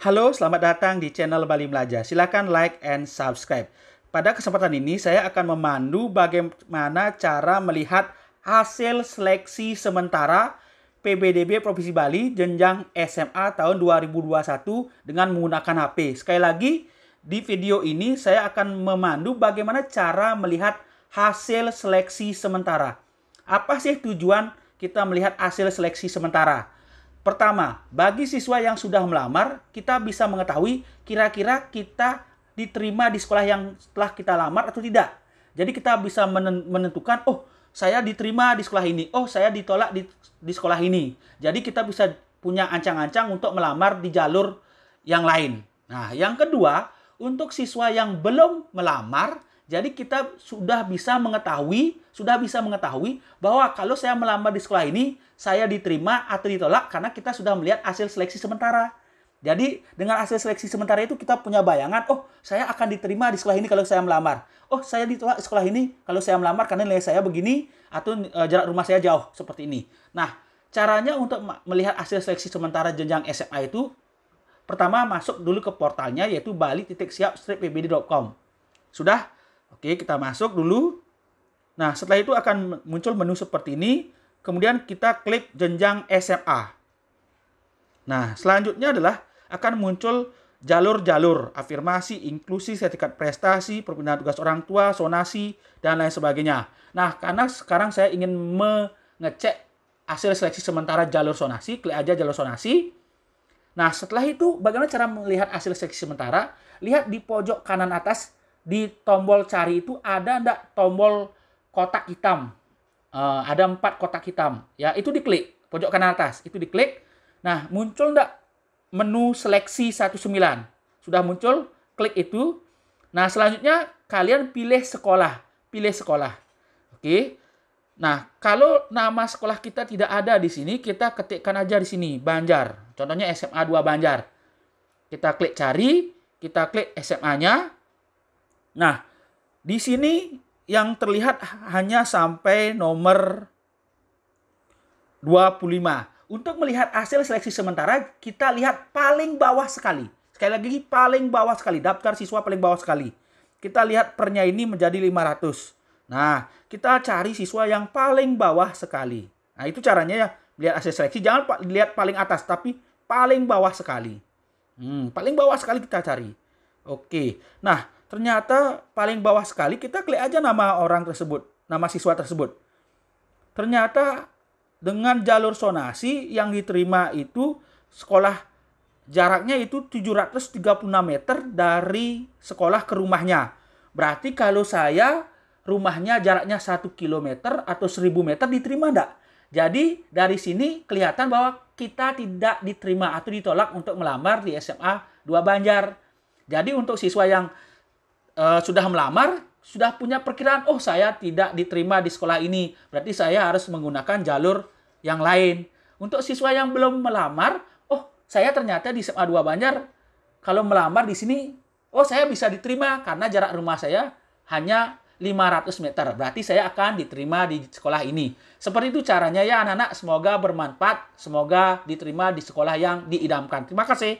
Halo, selamat datang di channel Bali Belajar. Silakan like and subscribe. Pada kesempatan ini, saya akan memandu bagaimana cara melihat hasil seleksi sementara PBDB Provinsi Bali jenjang SMA tahun 2021 dengan menggunakan HP. Sekali lagi, di video ini saya akan memandu bagaimana cara melihat hasil seleksi sementara. Apa sih tujuan kita melihat hasil seleksi sementara? Pertama, bagi siswa yang sudah melamar, kita bisa mengetahui kira-kira kita diterima di sekolah yang setelah kita lamar atau tidak. Jadi kita bisa menentukan, oh saya diterima di sekolah ini, oh saya ditolak di sekolah ini. Jadi kita bisa punya ancang-ancang untuk melamar di jalur yang lain. Nah, yang kedua, untuk siswa yang belum melamar, jadi kita sudah bisa mengetahui bahwa kalau saya melamar di sekolah ini, saya diterima atau ditolak karena kita sudah melihat hasil seleksi sementara. Jadi dengan hasil seleksi sementara itu kita punya bayangan, oh saya akan diterima di sekolah ini kalau saya melamar. Oh saya ditolak di sekolah ini kalau saya melamar karena nilai saya begini atau jarak rumah saya jauh seperti ini. Nah, caranya untuk melihat hasil seleksi sementara jenjang SMA itu, pertama masuk dulu ke portalnya yaitu bali.siap-pbd.com. Sudah? Oke, kita masuk dulu. Nah, setelah itu akan muncul menu seperti ini. Kemudian kita klik jenjang SMA. Nah, selanjutnya adalah akan muncul jalur-jalur afirmasi, inklusi, sertifikat prestasi, perpindahan tugas orang tua, sonasi, dan lain sebagainya. Nah, karena sekarang saya ingin mengecek hasil seleksi sementara jalur sonasi, klik aja jalur sonasi. Nah, setelah itu bagaimana cara melihat hasil seleksi sementara? Lihat di pojok kanan atas, di tombol cari itu ada enggak tombol kotak hitam? Ada 4 kotak hitam. Ya, itu diklik. Pojok kanan atas, itu diklik. Nah, muncul enggak menu seleksi 19? Sudah muncul, klik itu. Nah, selanjutnya kalian pilih sekolah. Pilih sekolah. Oke. Nah, kalau nama sekolah kita tidak ada di sini, kita ketikkan aja di sini, Banjar. Contohnya SMA 2 Banjar. Kita klik cari, kita klik SMA-nya. Nah, di sini yang terlihat hanya sampai nomor 25. Untuk melihat hasil seleksi sementara, kita lihat paling bawah sekali. Sekali lagi, paling bawah sekali. Daftar siswa paling bawah sekali. Kita lihat pernya ini menjadi 500. Nah, kita cari siswa yang paling bawah sekali. Nah, itu caranya ya, lihat hasil seleksi. Jangan lihat paling atas, tapi paling bawah sekali. Paling bawah sekali kita cari. Oke. Nah, ternyata paling bawah sekali, kita klik aja nama orang tersebut, nama siswa tersebut. Ternyata dengan jalur sonasi yang diterima itu sekolah jaraknya itu 736 meter dari sekolah ke rumahnya. Berarti kalau saya rumahnya jaraknya 1 kilometer atau 1000 meter diterima enggak? Jadi dari sini kelihatan bahwa kita tidak diterima atau ditolak untuk melamar di SMA 2 Banjar. Jadi untuk siswa yang sudah melamar, sudah punya perkiraan, oh saya tidak diterima di sekolah ini, berarti saya harus menggunakan jalur yang lain. Untuk siswa yang belum melamar, oh saya ternyata di SMA 2 Banjar, kalau melamar di sini, oh saya bisa diterima karena jarak rumah saya hanya 500 meter, berarti saya akan diterima di sekolah ini. Seperti itu caranya ya anak-anak, semoga bermanfaat, semoga diterima di sekolah yang diidamkan. Terima kasih.